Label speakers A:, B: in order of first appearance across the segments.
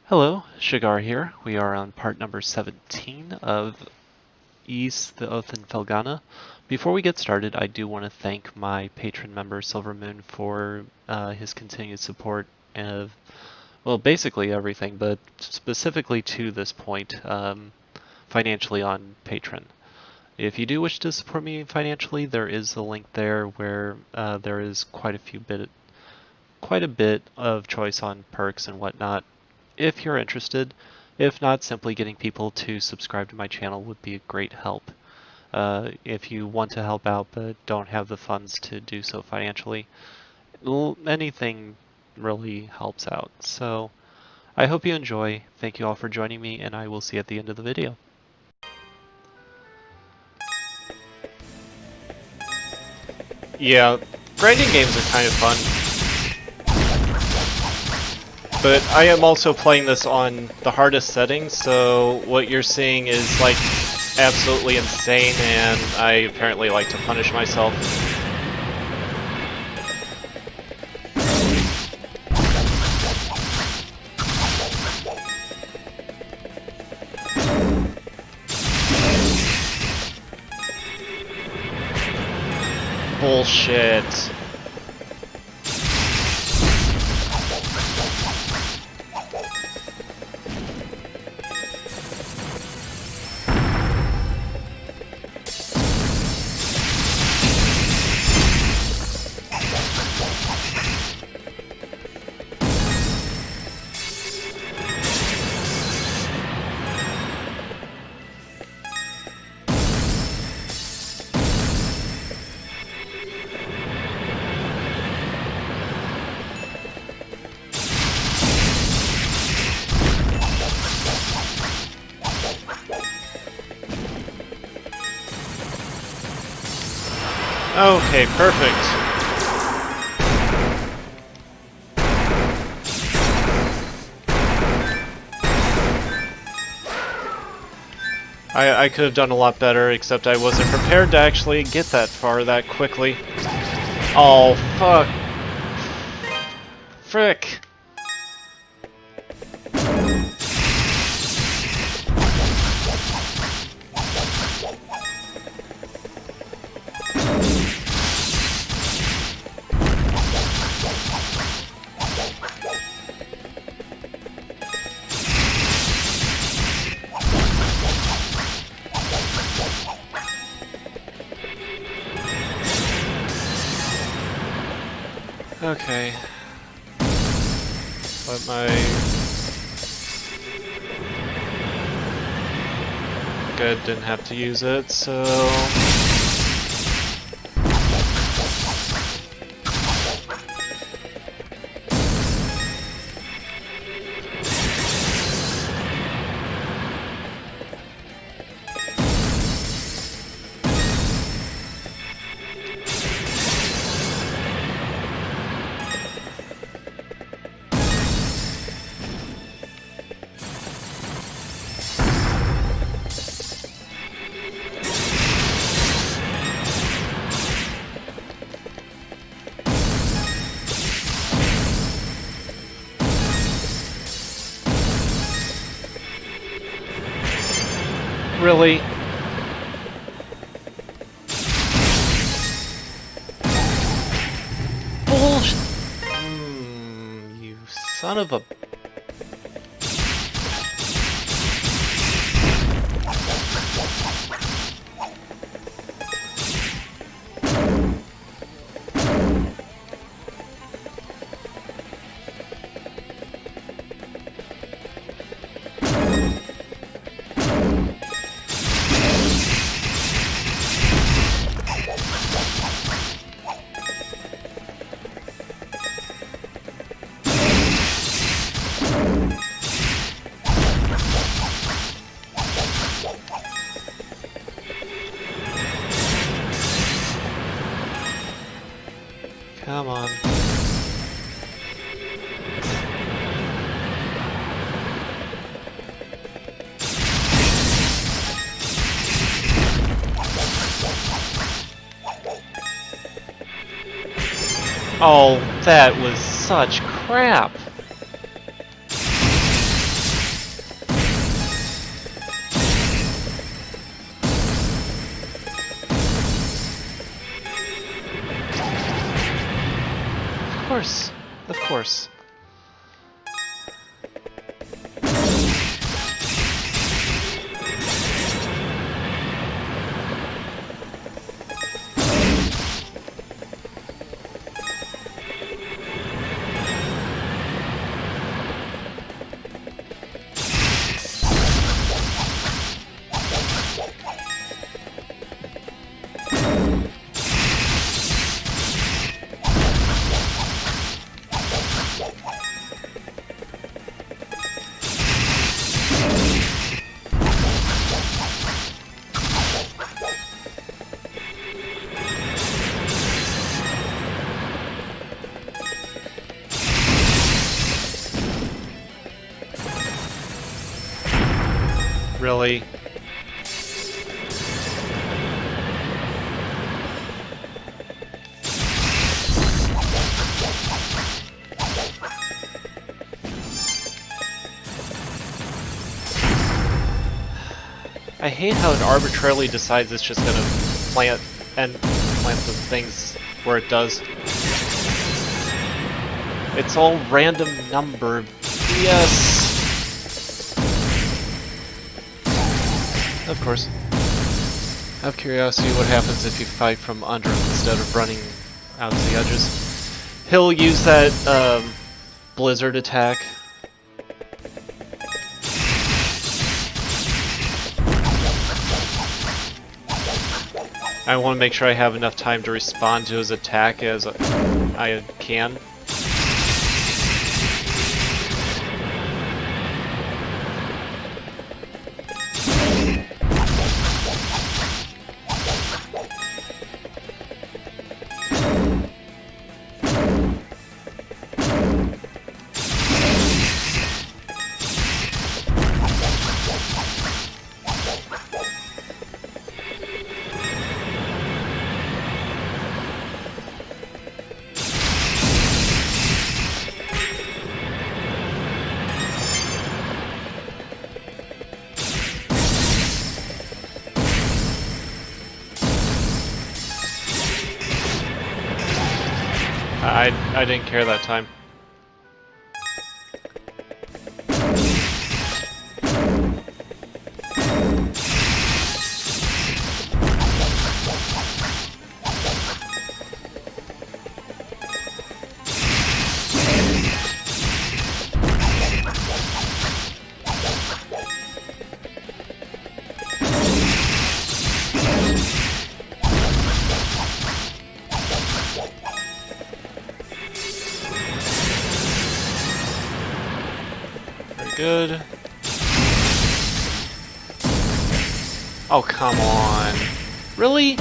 A: Hello, Shagar here. We are on part number 17 of Ys, the Oath in Felghana. Before we get started, I do want to thank my patron member, Silvermoon, for his continued support of, well, basically everything, but specifically to this point, financially on Patreon. If you do wish to support me financially, there is a link there where there is quite a bit of choice on perks and whatnot if you're interested. If not, simply getting people to subscribe to my channel would be a great help. If you want to help out but don't have the funds to do so financially, anything really helps out. So I hope you enjoy. Thank you all for joining me, and I will see you at the end of the video. Yeah, grinding games are kind of fun. But I am also playing this on the hardest setting, so what you're seeing is like absolutely insane, and I apparently like to punish myself. Bullshit. Okay, perfect. I could have done a lot better, except I wasn't prepared to actually get that far that quickly. Oh, fuck. Frick. Okay. But good, didn't have to use it, so... Really? Bullshit! You son of a... Come on. Oh, that was such crap. course. Of course. Really? I hate how it arbitrarily decides it's just gonna plant the things where it does. It's all random numbered. Yes! Of course. Out of curiosity, what happens if you fight from under him instead of running out to the edges? He'll use that blizzard attack. I want to make sure I have enough time to respond to his attack as I can. I didn't care that time. Good. Oh, come on. Really?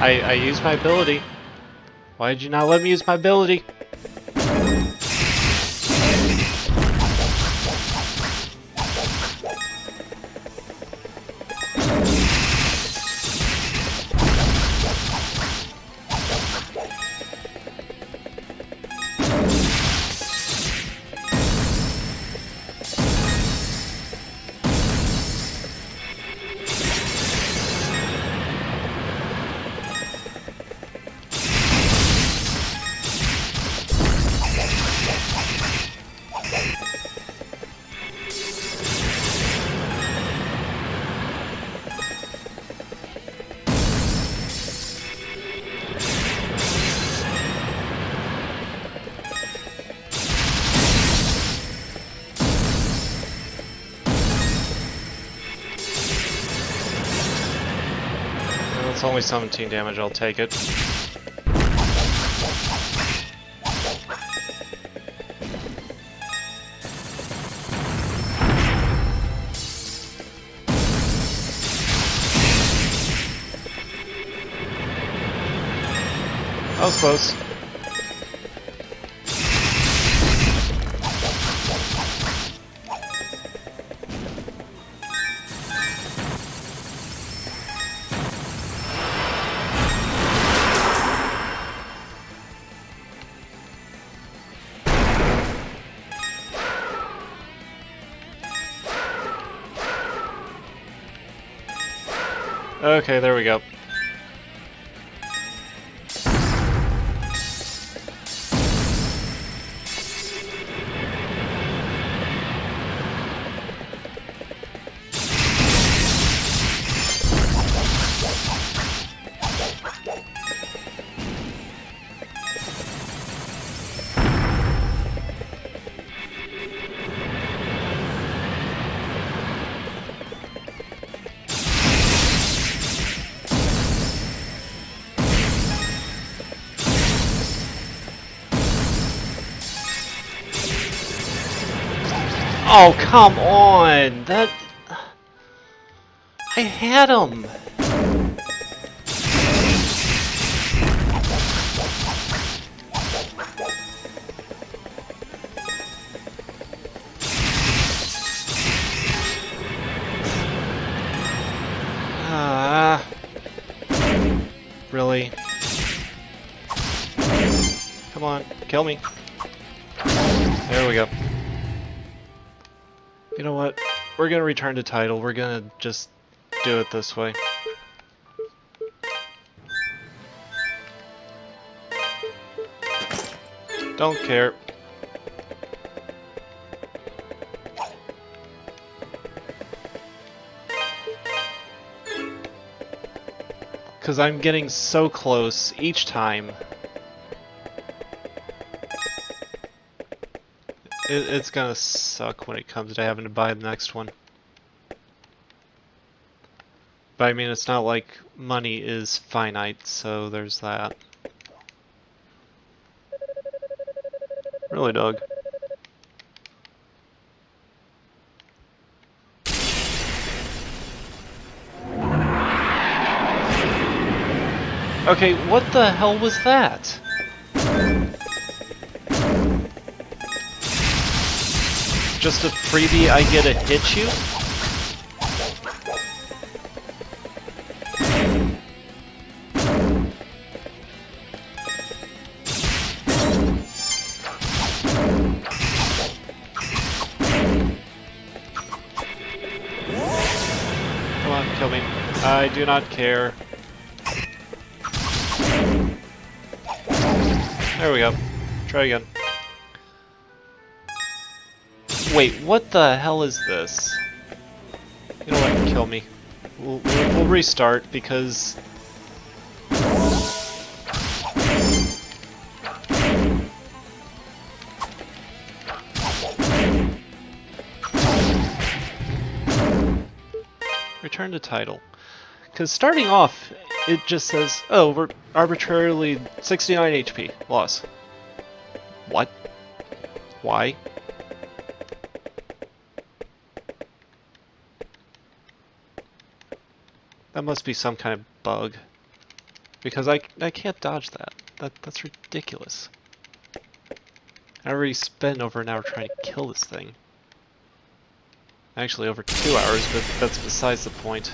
A: I used my ability. Why did you not let me use my ability? It's only 17 damage, I'll take it. That was close. Okay, there we go. Oh, come on! That... I had him! Really? Come on, kill me. There we go. You know what? We're gonna return to title. We're gonna just do it this way. Don't care. Because I'm getting so close each time. It's gonna suck when it comes to having to buy the next one. But I mean, it's not like money is finite, so there's that. Really, dog. Okay, what the hell was that? Just a freebie, I get to hit you? Come on, kill me. I do not care. There we go. Try again. Wait, what the hell is this? You know what? Kill me. We'll restart because... Return to title. Because starting off, it just says, oh, we're arbitrarily 69 HP. Loss. What? Why? That must be some kind of bug. Because I can't dodge that. That's ridiculous. I already spent over an hour trying to kill this thing. Actually over 2 hours, but that's besides the point.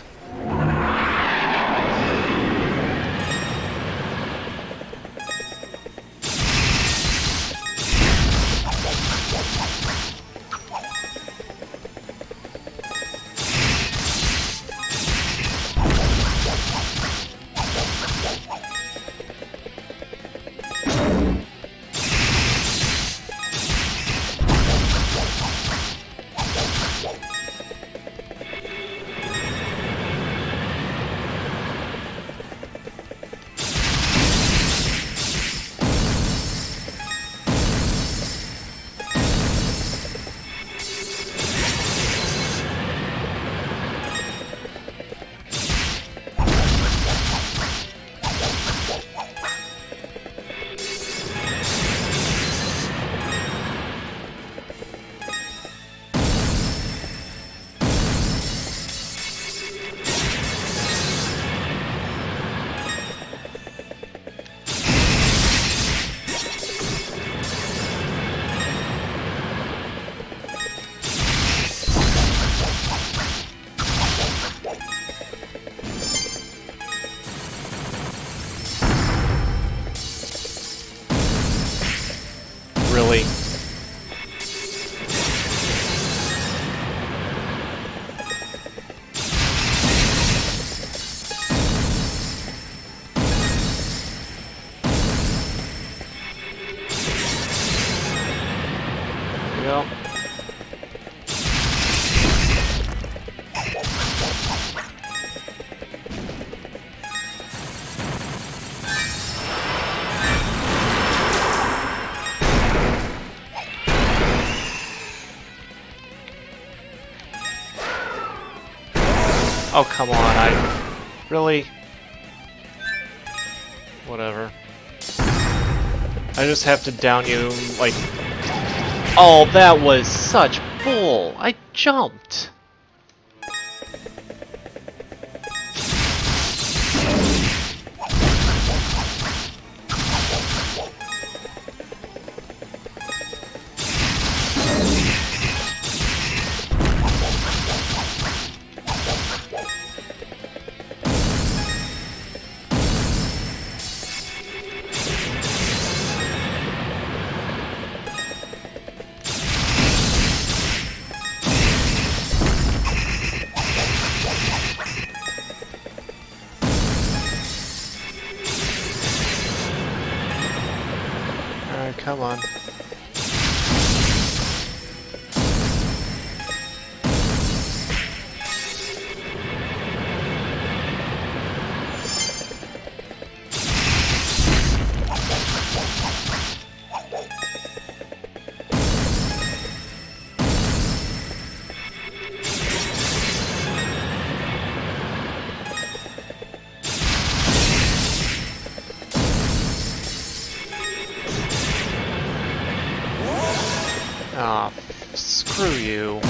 A: Really? There we go. Oh, come on, really? Whatever. I just have to down you, like... Oh, that was such bull! I jumped! Alright, come on. Ah, screw you.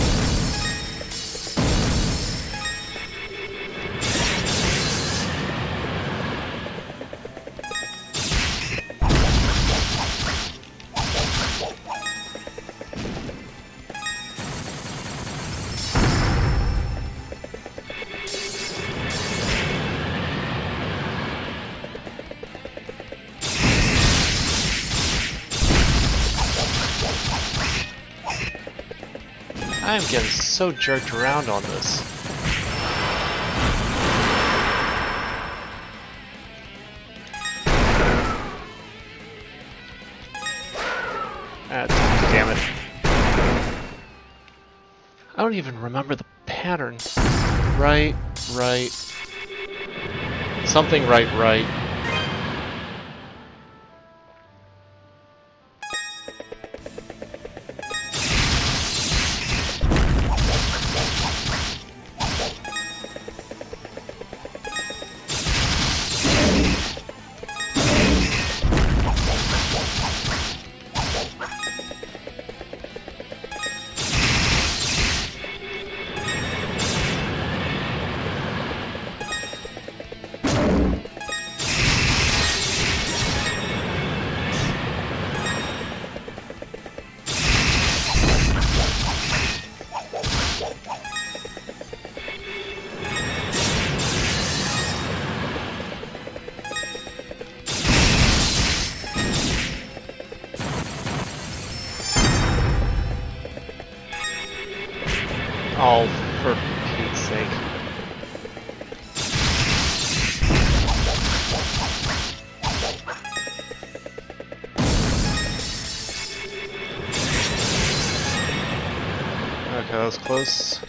A: I am getting so jerked around on this. Damn it. I don't even remember the pattern. Right, right. Something right, right. Oh, for Pete's sake. Okay, that was close.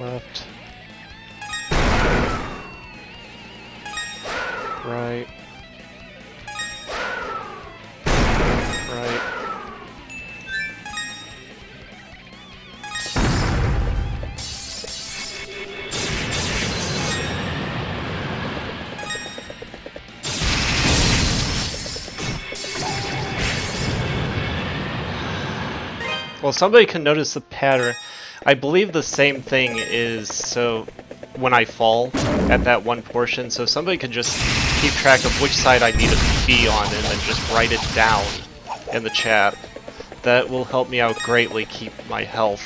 A: Left. Right. Well, somebody can notice the pattern. I believe the same thing is so when I fall at that one portion, so somebody can just keep track of which side I need to be on and then just write it down in the chat. That will help me out greatly keep my health.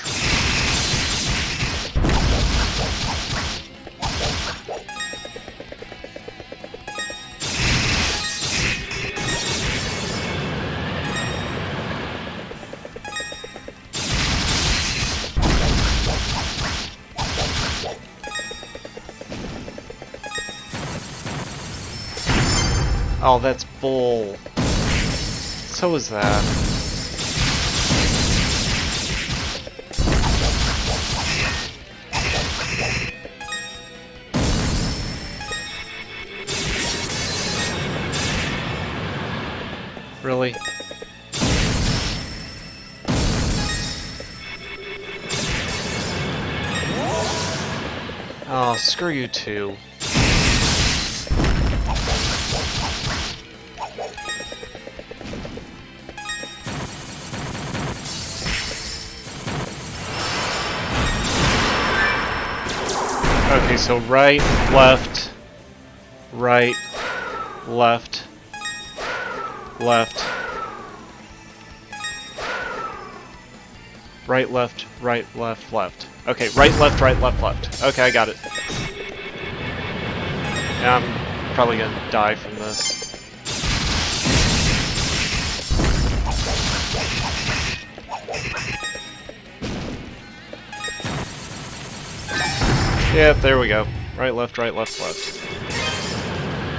A: Oh, that's bull. So is that. Really? Oh, screw you too. Okay, so right, left, right, left, left, right, left, right, left, left. Okay, right, left, left. Okay, I got it. Yeah, I'm probably gonna die from this. Yep, there we go. Right, left, left.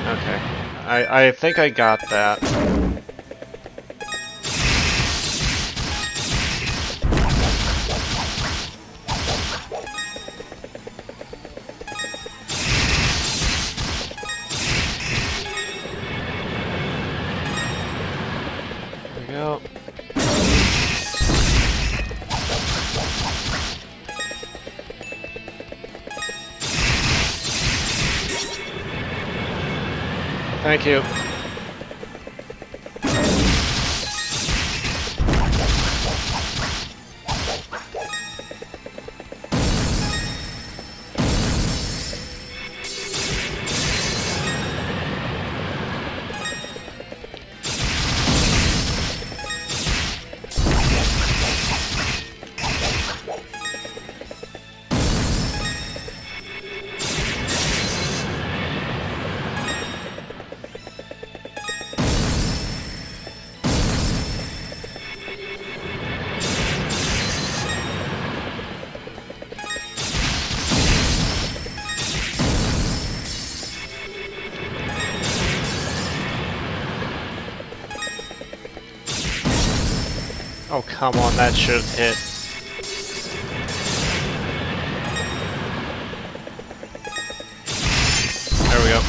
A: Okay. I think I got that. There we go. Thank you. Oh, come on, that should have hit. There we go.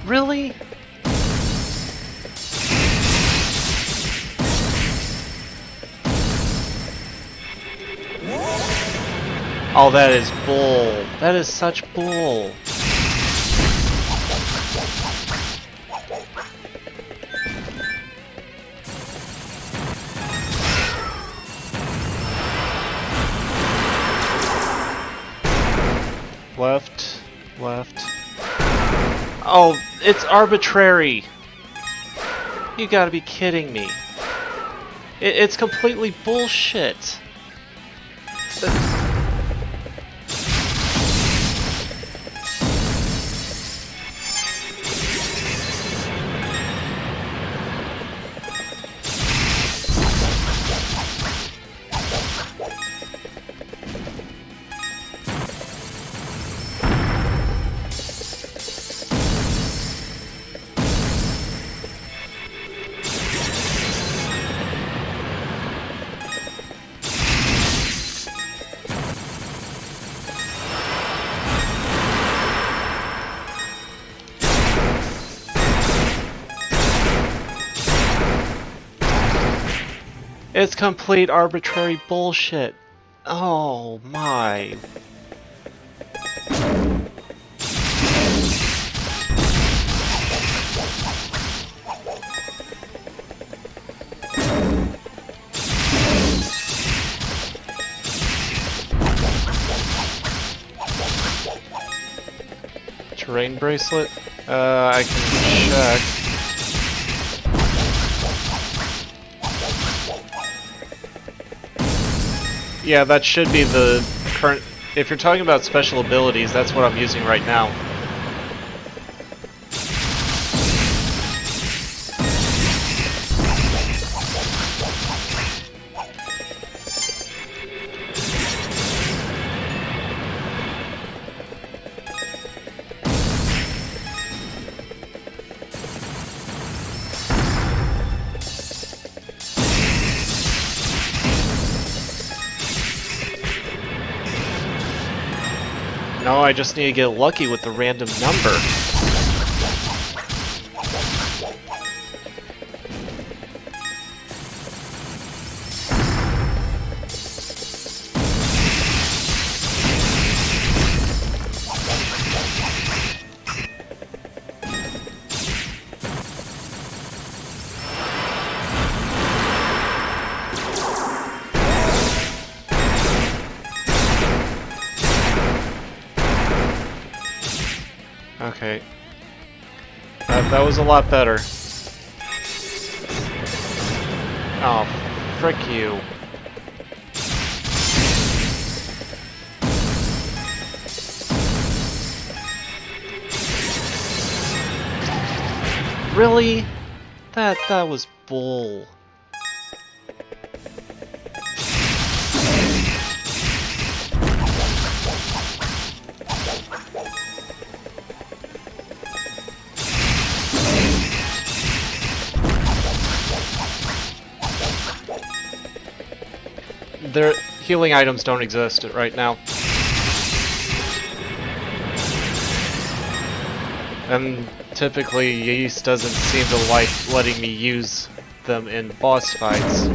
A: Really? Oh, that is bull. That is such bull. Left, left. Oh, it's arbitrary. You gotta be kidding me. It's completely bullshit. It's complete arbitrary bullshit. Oh my. Terrain bracelet? I can check. Yeah, that should be the current... If you're talking about special abilities, that's what I'm using right now. No, I just need to get lucky with the random number. Okay. That was a lot better. Oh, frick you. Really? That was bull. Their healing items don't exist right now. And typically, Yeast doesn't seem to like letting me use them in boss fights.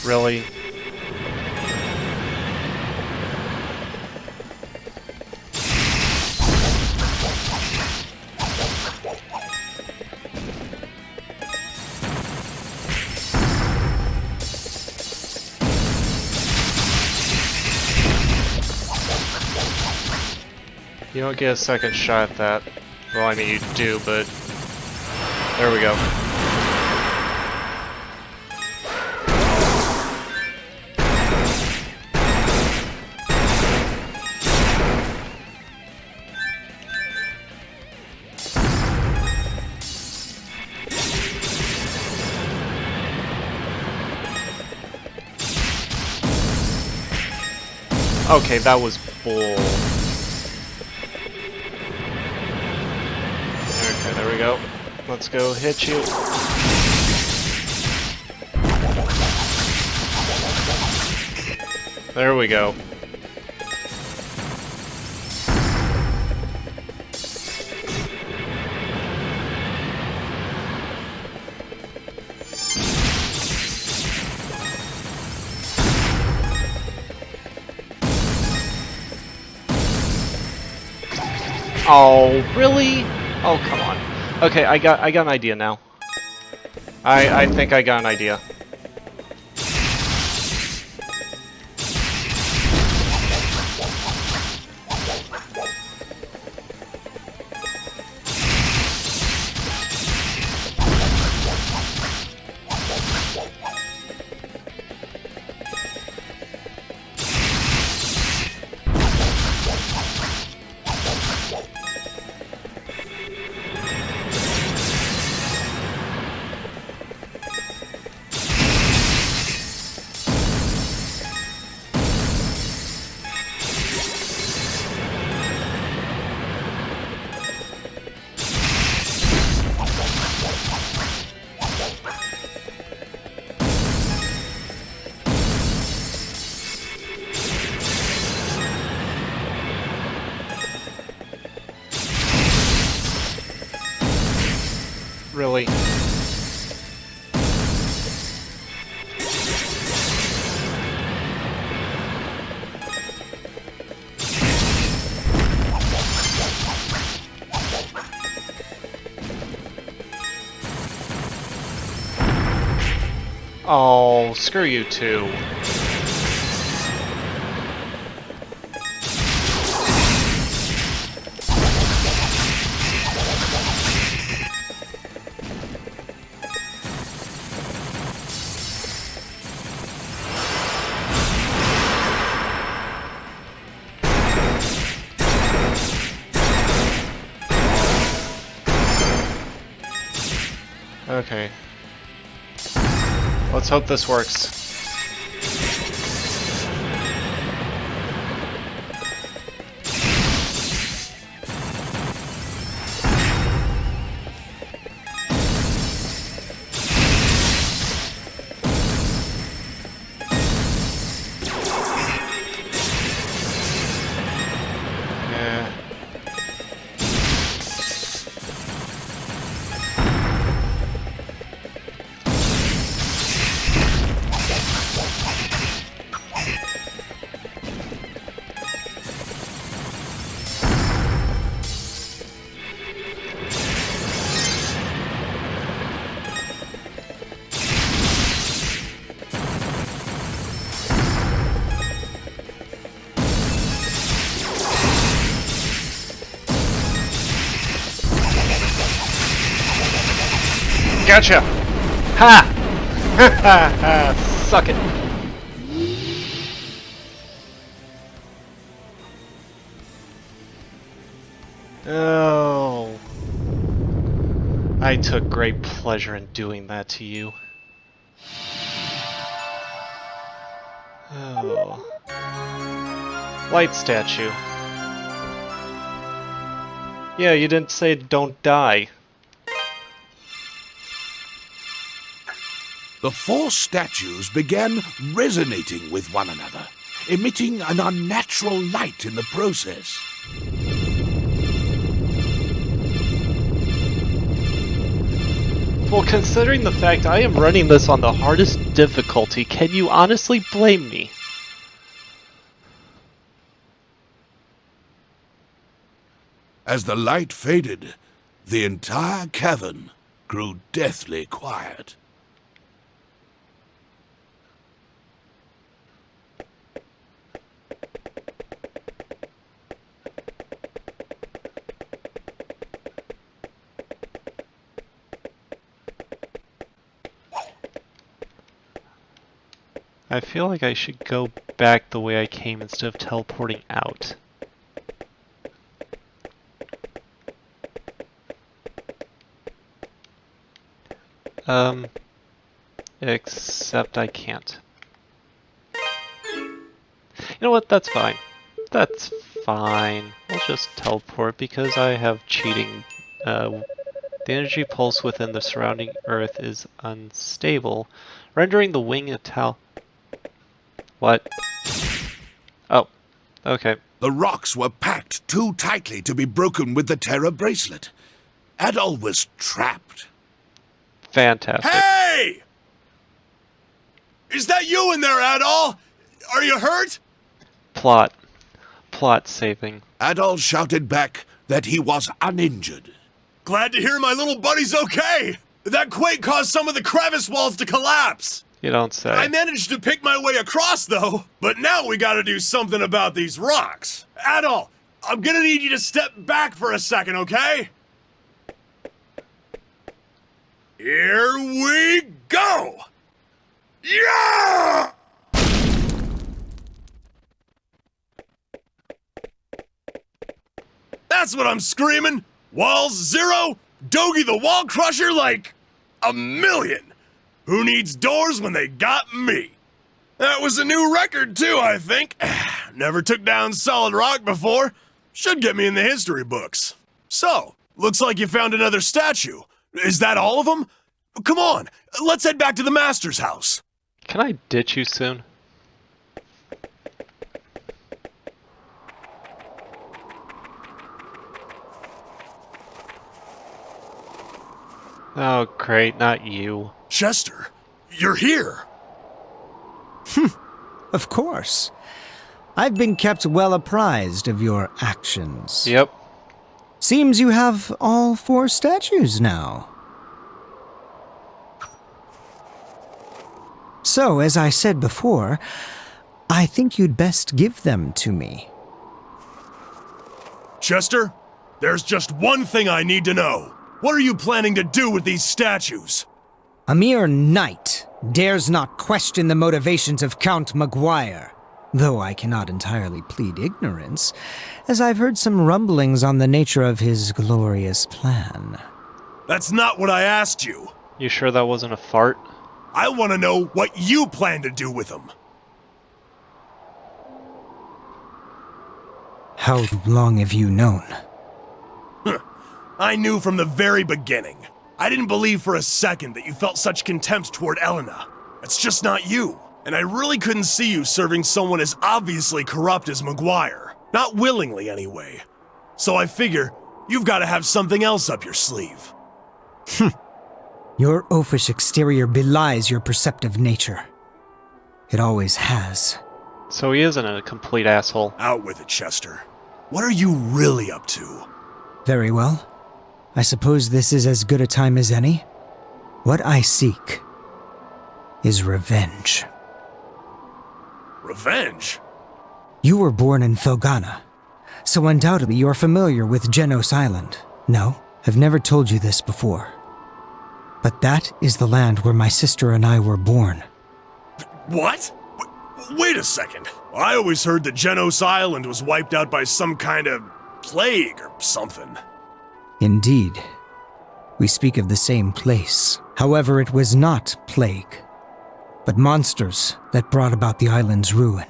A: Really? You don't get a second shot at that. Well, I mean, you do, but... There we go. Okay, that was bull. Okay, there we go. Let's go hit you. There we go. Oh, really? Oh, come on. Okay, I got an idea now. I think I got an idea. Really? Oh, screw you too. Okay. Let's hope this works. Yeah. Gotcha! Ha! Ha ha ha! Suck it! Oh. I took great pleasure in doing that to you. Oh. Light statue. Yeah, you didn't say don't die.
B: The four statues began resonating with one another, emitting an unnatural light in the process.
A: Well, considering the fact I am running this on the hardest difficulty, can you honestly blame me?
B: As the light faded, the entire cavern grew deathly quiet.
A: I feel like I should go back the way I came instead of teleporting out. Except I can't. You know what? That's fine. That's fine. We'll just teleport because I have cheating. The energy pulse within the surrounding Earth is unstable, rendering the wing ital. What? Oh, okay.
B: The rocks were packed too tightly to be broken with the Terra bracelet. Adol was trapped.
A: Fantastic.
C: Hey! Is that you in there, Adol? Are you hurt?
A: Plot saving.
B: Adol shouted back that he was uninjured.
C: Glad to hear my little buddy's okay. That quake caused some of the crevice walls to collapse.
A: You don't say.
C: I managed to pick my way across, though. But now we gotta do something about these rocks. Adol, I'm gonna need you to step back for a second, okay? Here we go! Yeah! That's what I'm screaming! Walls 0, Dogie the Wall Crusher like a million! Who needs doors when they got me? That was a new record too, I think. Never took down solid rock before. Should get me in the history books. So, looks like you found another statue. Is that all of them? Come on, let's head back to the Master's house.
A: Can I ditch you soon? Oh, great, not you.
C: Chester, you're here.
D: Of course. I've been kept well apprised of your actions.
A: Yep.
D: Seems you have all 4 statues now. So, as I said before, I think you'd best give them to me.
C: Chester, there's just one thing I need to know. What are you planning to do with these statues?
D: A mere knight dares not question the motivations of Count Maguire, though I cannot entirely plead ignorance, as I've heard some rumblings on the nature of his glorious plan.
C: That's not what I asked you.
A: You sure that wasn't a fart?
C: I want to know what you plan to do with them.
D: How long have you known?
C: I knew from the very beginning. I didn't believe for a second that you felt such contempt toward Elena. It's just not you. And I really couldn't see you serving someone as obviously corrupt as Maguire. Not willingly, anyway. So I figure you've got to have something else up your sleeve.
D: Your oafish exterior belies your perceptive nature. It always has.
A: So he isn't a complete asshole.
C: Out with it, Chester. What are you really up to?
D: Very well. I suppose this is as good a time as any. What I seek is revenge.
C: Revenge?
D: You were born in Felghana, so undoubtedly you're familiar with Genos Island. No, I've never told you this before. But that is the land where my sister and I were born.
C: What? Wait a second. I always heard that Genos Island was wiped out by some kind of plague or something.
D: Indeed. We speak of the same place. However, it was not plague, but monsters that brought about the island's ruin.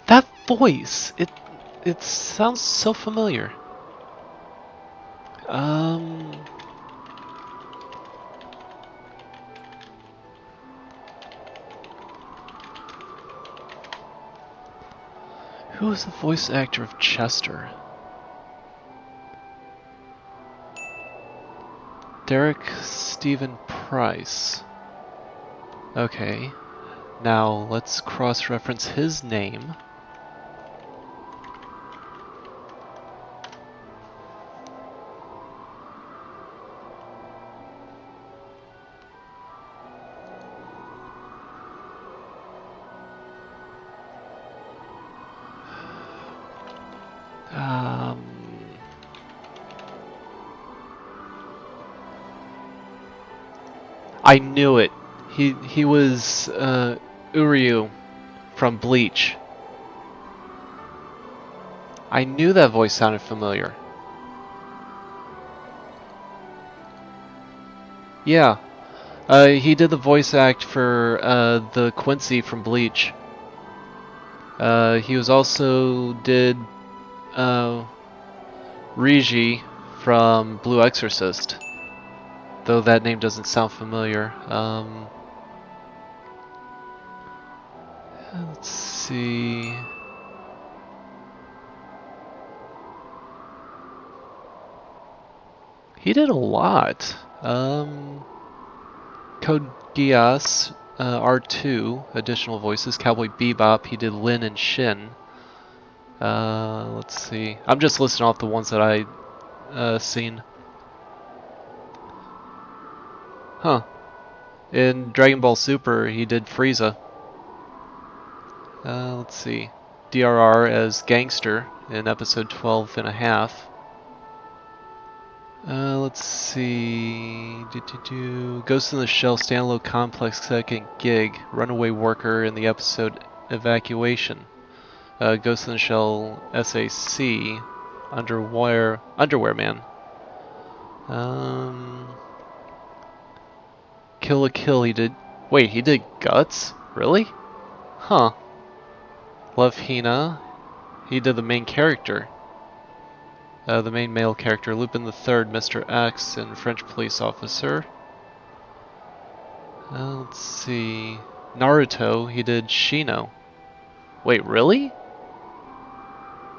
A: That voice, it sounds so familiar. Who is the voice actor of Chester? Derek Stephen Price. Okay, now let's cross-reference his name. I knew it. He was Uryu from Bleach. I knew that voice sounded familiar. Yeah. He did the voice act for the Quincy from Bleach. He was also did Rigi from Blue Exorcist. Though that name doesn't sound familiar. Let's see. He did a lot. Code Geass, R2, additional voices. Cowboy Bebop, he did Lin and Shin. Let's see. I'm just listing off the ones that I seen. Huh. In Dragon Ball Super, he did Frieza. Let's see. DRR as Gangster in episode 12 and a half. Let's see. Ghost in the Shell standalone complex second gig. Runaway worker in the episode Evacuation. Ghost in the Shell SAC. Underwear Man. Kill la Kill, he did. Wait, he did Guts? Really? Huh. Love Hina, he did the main character. The main male character, Lupin III, Mr. X, and French police officer. Let's see. Naruto, he did Shino. Wait, really?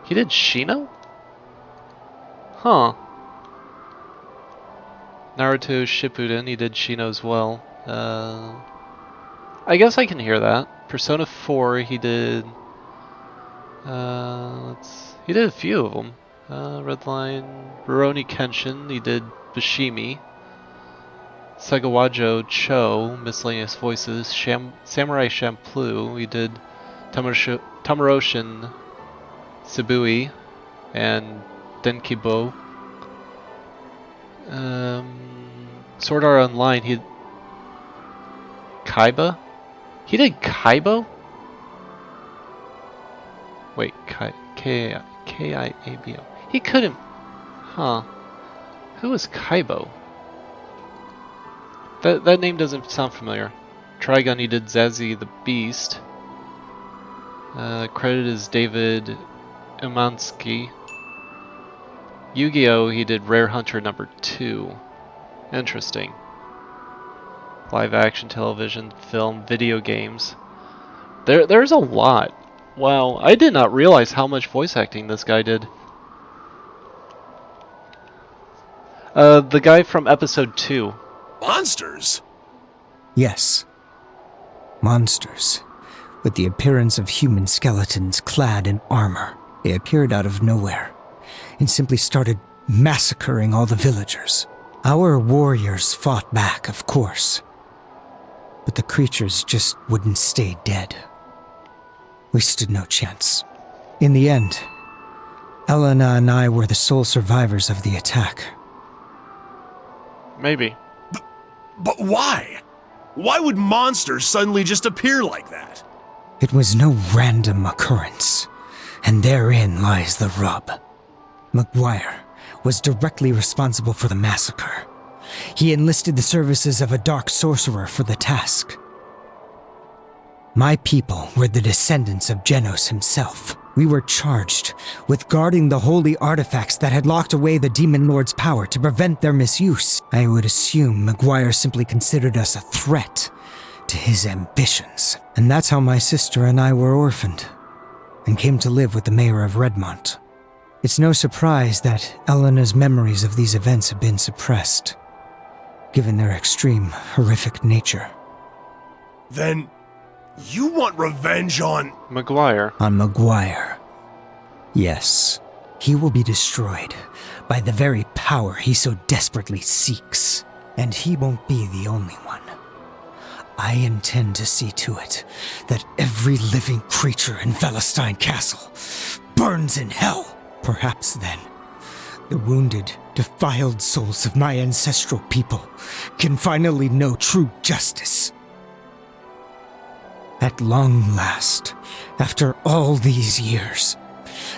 A: He did Shino? Huh. Naruto Shippuden, he did Shino as well. I guess I can hear that. Persona 4, he did... he did a few of them. Redline, Rurouni Kenshin, he did Bashimi. Sagawajo Cho, Miscellaneous Voices. Samurai Champloo, he did Tamaroshin Tsubui and Denkibo. Sword Art Online, he... Kaiba? He did Kaibo? Wait, K-I-A-B-O. He couldn't... Huh. Who is Kaibo? That name doesn't sound familiar. Trigun, he did Zazie the Beast. Credit is David Umansky. Yu-Gi-Oh! He did Rare Hunter number 2. Interesting. Live action, television, film, video games. There's a lot. Wow, I did not realize how much voice acting this guy did. The guy from episode 2.
C: Monsters?
D: Yes. Monsters. With the appearance of human skeletons clad in armor. They appeared out of nowhere and simply started massacring all the villagers. Our warriors fought back, of course. But the creatures just wouldn't stay dead. We stood no chance. In the end, Elena and I were the sole survivors of the attack.
A: Maybe.
C: But why? Why would monsters suddenly just appear like that?
D: It was no random occurrence, and therein lies the rub. McGuire was directly responsible for the massacre. He enlisted the services of a dark sorcerer for the task. My people were the descendants of Genos himself. We were charged with guarding the holy artifacts that had locked away the Demon Lord's power to prevent their misuse. I would assume McGuire simply considered us a threat to his ambitions. And that's how my sister and I were orphaned, and came to live with the mayor of Redmont. It's no surprise that Elena's memories of these events have been suppressed, given their extreme, horrific nature.
C: Then, you want revenge on...
A: McGuire.
D: On McGuire. Yes, he will be destroyed by the very power he so desperately seeks. And he won't be the only one. I intend to see to it that every living creature in Velestein Castle burns in hell. Perhaps then, the wounded, defiled souls of my ancestral people can finally know true justice. At long last, after all these years,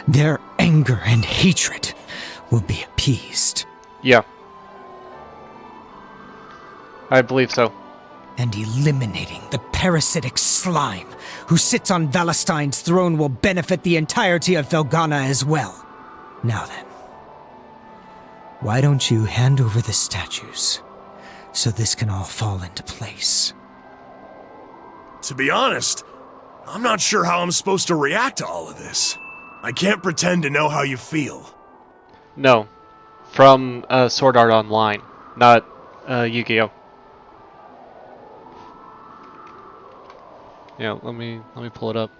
D: their anger and hatred will be appeased.
A: Yeah. I believe so.
D: And eliminating the parasitic slime who sits on Valestein's throne will benefit the entirety of Felghana as well. Now then, why don't you hand over the statues so this can all fall into place?
C: To be honest, I'm not sure how I'm supposed to react to all of this. I can't pretend to know how you feel.
A: No. From Sword Art Online, not Yu-Gi-Oh! Yeah, let me pull it up.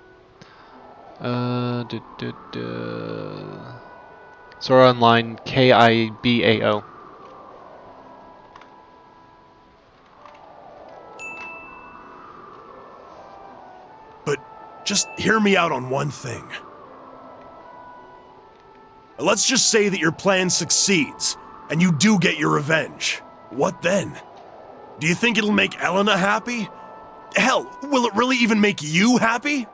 A: Sword Art Online, K-I-B-A-O.
C: But just hear me out on one thing. Let's just say that your plan succeeds, and you do get your revenge. What then? Do you think it'll make Elena happy? Hell, will it really even make you happy?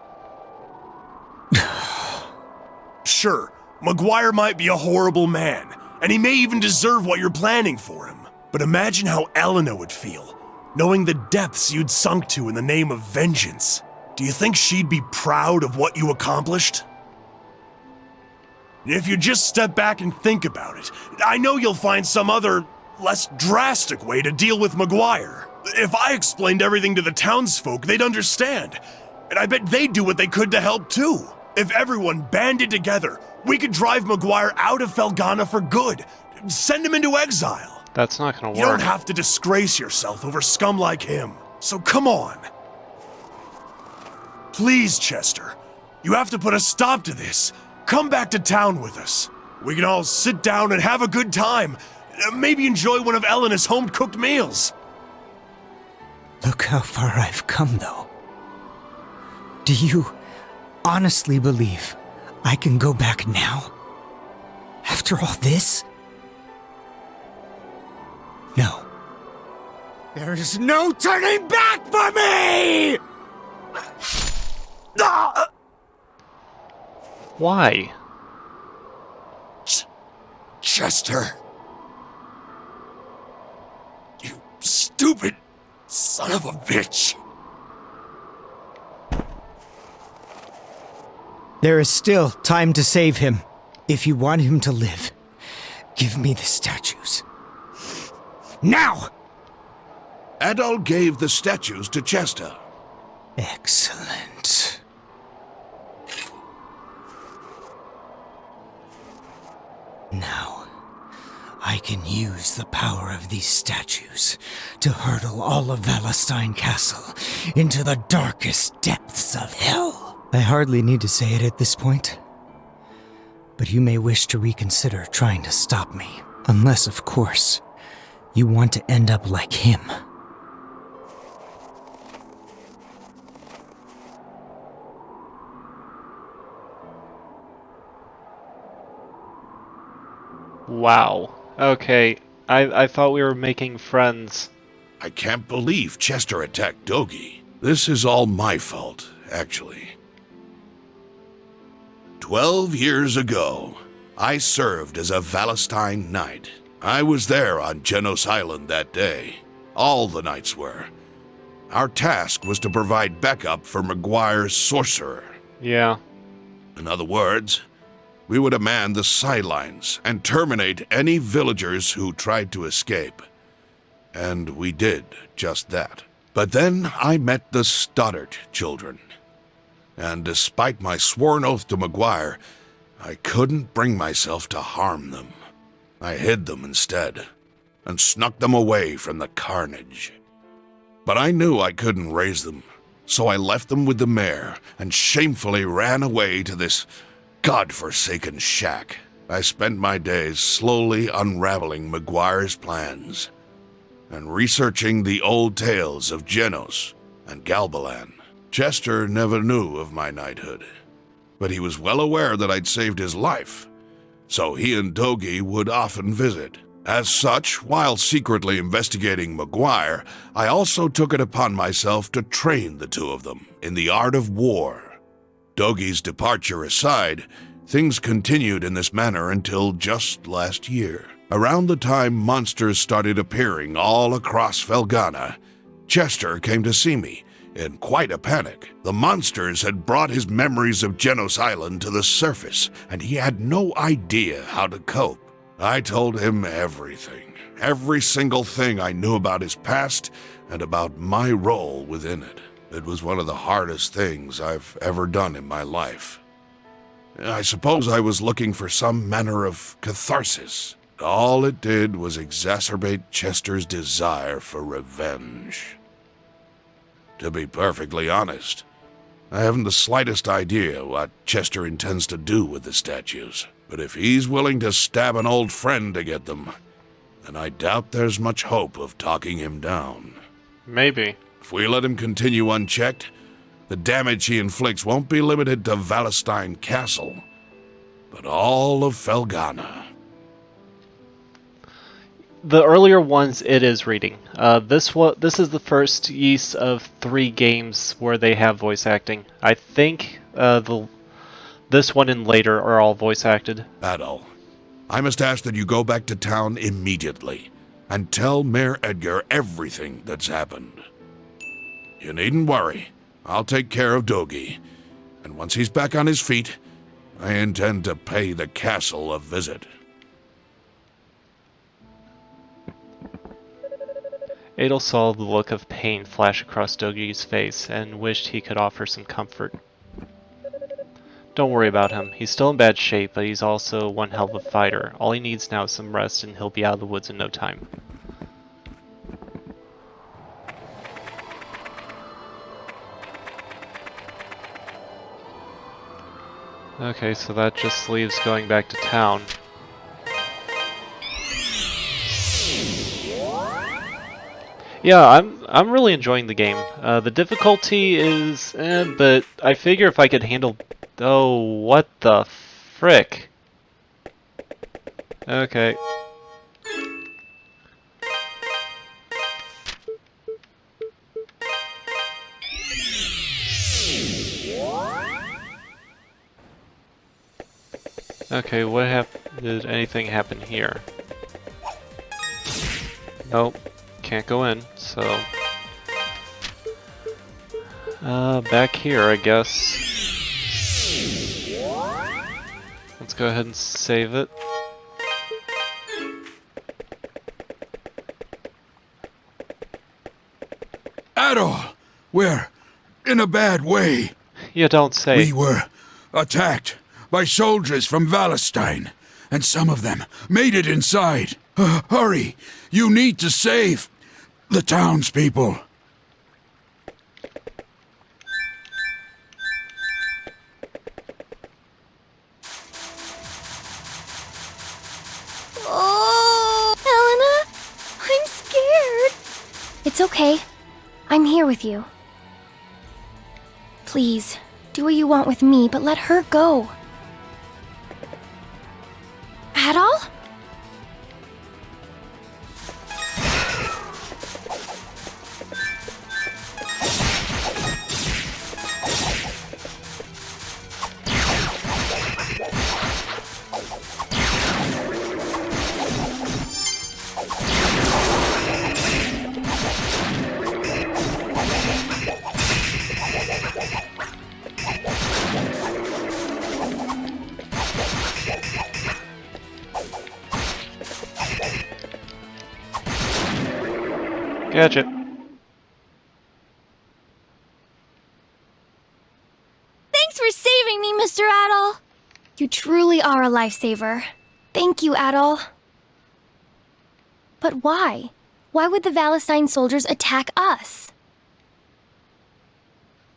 C: Sure, McGuire might be a horrible man, and he may even deserve what you're planning for him. But imagine how Elena would feel, knowing the depths you'd sunk to in the name of vengeance. Do you think she'd be proud of what you accomplished? If you just step back and think about it, I know you'll find some other, less drastic way to deal with McGuire. If I explained everything to the townsfolk, they'd understand. And I bet they'd do what they could to help too. If everyone banded together, we could drive McGuire out of Felghana for good. Send him into exile.
A: That's not gonna
C: You don't
A: work.
C: have to disgrace yourself over scum like him. So come on. Please, Chester. You have to put a stop to this. Come back to town with us. We can all sit down and have a good time. Maybe enjoy one of Elena's home-cooked meals.
D: Look how far I've come, though. Do you honestly believe I can go back now? After all this? No. There is no turning back for me! Ah!
A: Why?
C: Chester. You stupid son of a bitch.
D: There is still time to save him. If you want him to live, give me the statues. Now!
B: Adol gave the statues to Chester.
D: Excellent. Now, I can use the power of these statues to hurtle all of Valestein Castle into the darkest depths of hell. I hardly need to say it at this point, but you may wish to reconsider trying to stop me. Unless, of course, you want to end up like him.
A: Wow. Okay, I thought we were making friends.
B: I can't believe Chester attacked Dogi. This is all my fault, actually. 12 years ago, I served as a Valestein Knight. I was there on Genos Island that day. All the knights were. Our task was to provide backup for Maguire's sorcerer.
A: Yeah.
B: In other words, we would man the sidelines and terminate any villagers who tried to escape. And we did just that. But then I met the Stoddart children. And despite my sworn oath to Maguire, I couldn't bring myself to harm them. I hid them instead, and snuck them away from the carnage. But I knew I couldn't raise them, so I left them with the mayor and shamefully ran away to this godforsaken shack. I spent my days slowly unraveling Maguire's plans and researching the old tales of Genos and Galbalan. Chester never knew of my knighthood, but he was well aware that I'd saved his life, so he and Dogi would often visit. As such, while secretly investigating Maguire, I also took it upon myself to train the two of them in the art of war. Dogi's departure aside, things continued in this manner until just last year. Around the time monsters started appearing all across Felghana, Chester came to see me in quite a panic. The monsters had brought his memories of Genos Island to the surface, and he had no idea how to cope. I told him everything, every single thing I knew about his past and about my role within it. It was one of the hardest things I've ever done in my life. I suppose I was looking for some manner of catharsis. All it did was exacerbate Chester's desire for revenge. To be perfectly honest, I haven't the slightest idea what Chester intends to do with the statues. But if he's willing to stab an old friend to get them, then I doubt there's much hope of talking him down.
A: Maybe.
B: If we let him continue unchecked, the damage he inflicts won't be limited to Valestein Castle, but all of Felghana.
A: The earlier ones, it is reading. This is the first use of 3 games where they have voice acting. I think this one and later are all voice acted.
B: Adol, I must ask that you go back to town immediately and tell Mayor Edgar everything that's happened. You needn't worry. I'll take care of Dogi, and once he's back on his feet, I intend to pay the castle a visit.
A: Adel saw the look of pain flash across Dogi's face and wished he could offer some comfort. Don't worry about him. He's still in bad shape, but he's also one hell of a fighter. All he needs now is some rest, and he'll be out of the woods in no time. Okay, so that just leaves going back to town. Yeah, I'm really enjoying the game. The difficulty is but I figure if I could handle... Oh, what the frick? Okay. Okay, did anything happen here? Nope, can't go in, so... back here, I guess. Let's go ahead and save it.
B: Adol, we're in a bad way.
A: You don't say.
B: We were attacked by soldiers from Valestein, and some of them made it inside. Hurry, you need to save the townspeople.
E: Oh, Helena, I'm scared. It's okay. I'm here with you. Please, do what you want with me, but let her go. Adol?
A: Gotcha.
E: Thanks for saving me, Mr. Adol. You truly are a lifesaver. Thank you, Adol. But why? Why would the Valestein soldiers attack us?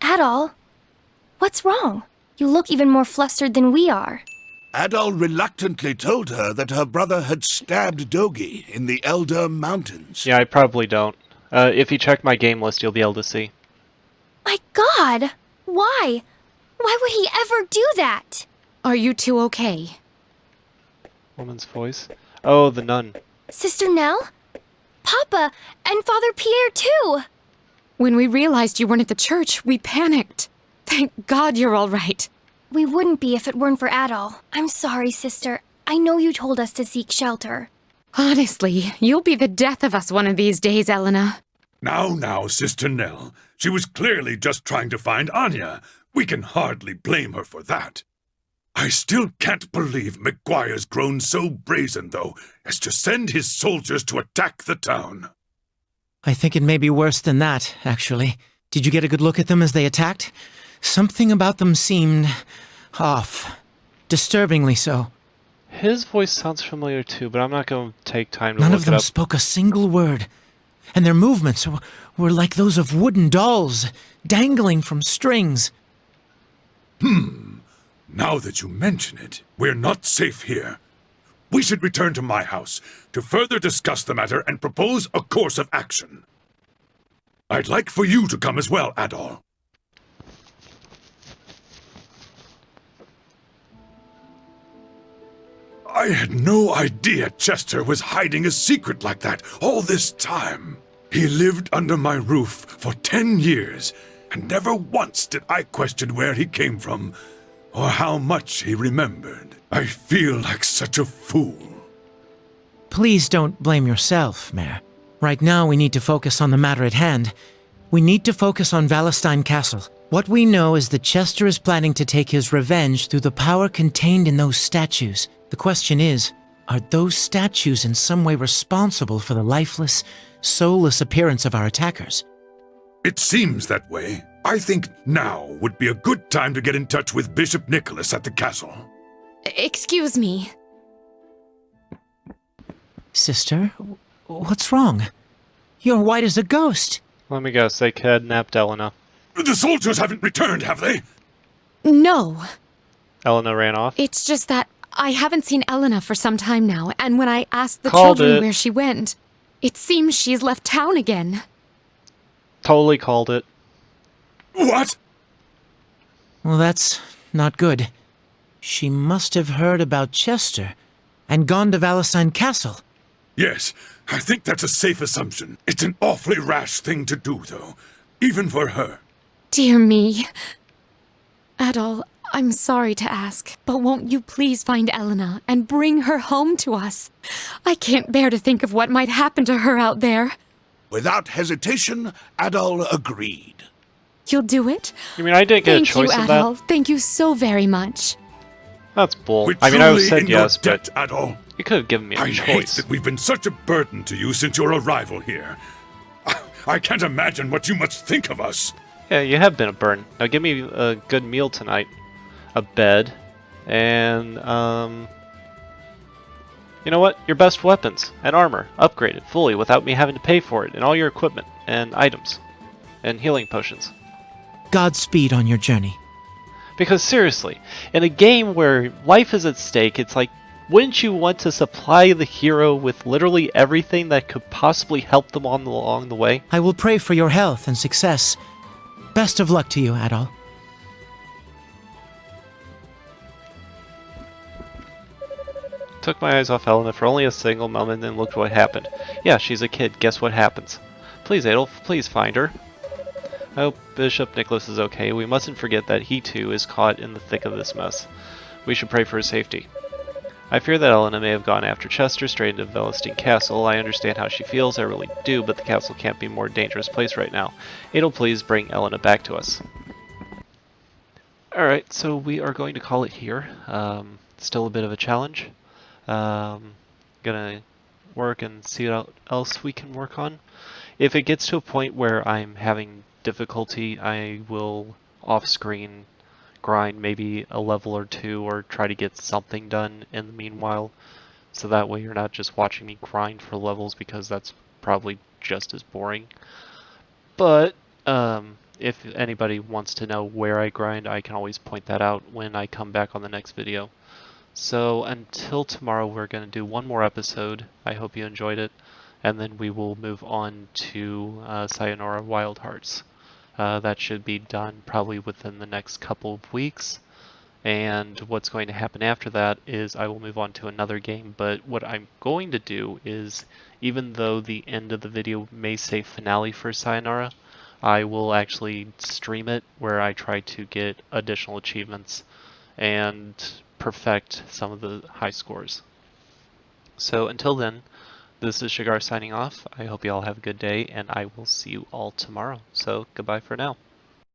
E: Adol, what's wrong? You look even more flustered than we are.
B: Adol reluctantly told her that her brother had stabbed Dogi in the Elder Mountains.
A: Yeah, I probably don't. If you check my game list, you'll be able to see.
E: My God! Why? Why would he ever do that?
F: Are you two okay?
A: Woman's voice. Oh, the nun.
E: Sister Nell? Papa and Father Pierre, too!
F: When we realized you weren't at the church, we panicked. Thank God you're all right.
E: We wouldn't be if it weren't for Adol. I'm sorry, sister. I know you told us to seek shelter.
F: Honestly, you'll be the death of us one of these days, Elena.
C: Now, Sister Nell. She was clearly just trying to find Anya. We can hardly blame her for that. I still can't believe McGuire's grown so brazen, though, as to send his soldiers to attack the town.
D: I think it may be worse than that, actually. Did you get a good look at them as they attacked? Something about them seemed off. Disturbingly so.
A: His voice sounds familiar too, but I'm not going to take time to
D: None
A: look
D: of
A: it
D: them
A: up.
D: spoke a single word. And their movements were like those of wooden dolls, dangling from strings.
C: Now that you mention it, we're not safe here. We should return to my house to further discuss the matter and propose a course of action. I'd like for you to come as well, Adol. I had no idea Chester was hiding a secret like that all this time. He lived under my roof for 10 years, and never once did I question where he came from, or how much he remembered. I feel like such a fool.
D: Please don't blame yourself, Mayor. Right now we need to focus on the matter at hand. We need to focus on Valestein Castle. What we know is that Chester is planning to take his revenge through the power contained in those statues. The question is, are those statues in some way responsible for the lifeless, soulless appearance of our attackers?
C: It seems that way. I think now would be a good time to get in touch with Bishop Nicholas at the castle.
F: Excuse me.
D: Sister, what's wrong? You're white as a ghost.
A: Let me guess, they kidnapped Elena.
C: The soldiers haven't returned, have they?
F: No.
A: Elena ran off.
F: It's just that I haven't seen Elena for some time now, and when I asked the
A: Called
F: children
A: it.
F: where she went, it seems she's left town again.
A: Totally called it.
C: What?
G: Well, that's not good. She must have heard about Chester and gone to Valentine Castle.
C: Yes, I think that's a safe assumption. It's an awfully rash thing to do, though, even for her.
F: Dear me. Adol, I'm sorry to ask, but won't you please find Elena and bring her home to us? I can't bear to think of what might happen to her out there.
B: Without hesitation, Adol agreed.
F: You'll do it?
A: You mean I didn't get a
F: Thank
A: choice
F: you,
A: of that?
F: Adol. Thank you so very much.
A: That's bull.
C: We're
A: I mean, I
C: truly
A: said
C: in your
A: yes,
C: debt,
A: but
C: Adol.
A: you could have given me a
C: I hate
A: choice.
C: that we've been such a burden to you since your arrival here. I can't imagine what you must think of us.
A: Yeah, you have been a burden. Now give me a good meal tonight, a bed, and you know what? Your best weapons and armor upgraded fully without me having to pay for it, and all your equipment and items and healing potions.
G: Godspeed on your journey.
A: Because seriously, in a game where life is at stake, it's like, wouldn't you want to supply the hero with literally everything that could possibly help them along the way?
G: I will pray for your health and success. Best of luck to you, Adol.
A: Took my eyes off Helena for only a single moment and looked what happened. Yeah, she's a kid. Guess what happens? Please, Adolf, please find her. I hope Bishop Nicholas is okay. We mustn't forget that he too is caught in the thick of this mess. We should pray for his safety. I fear that Elena may have gone after Chester straight into Valentine Castle. I understand how she feels, I really do, but the castle can't be a more dangerous place right now. Adol, please bring Elena back to us. Alright, so we are going to call it here. Still a bit of a challenge. Gonna work and see what else we can work on. If it gets to a point where I'm having difficulty, I will off-screen grind maybe a level or two or try to get something done in the meanwhile, so that way you're not just watching me grind for levels, because that's probably just as boring. But if anybody wants to know where I grind, I can always point that out when I come back on the next video. So until tomorrow, we're going to do one more episode. I hope you enjoyed it, and then we will move on to Sayonara Wild Hearts. That should be done probably within the next couple of weeks, and what's going to happen after that is I will move on to another game. But what I'm going to do is, even though the end of the video may say finale for Sayonara, I will actually stream it where I try to get additional achievements and perfect some of the high scores. So until then, this is Shagar signing off. I hope you all have a good day, and I will see you all tomorrow. So goodbye for now.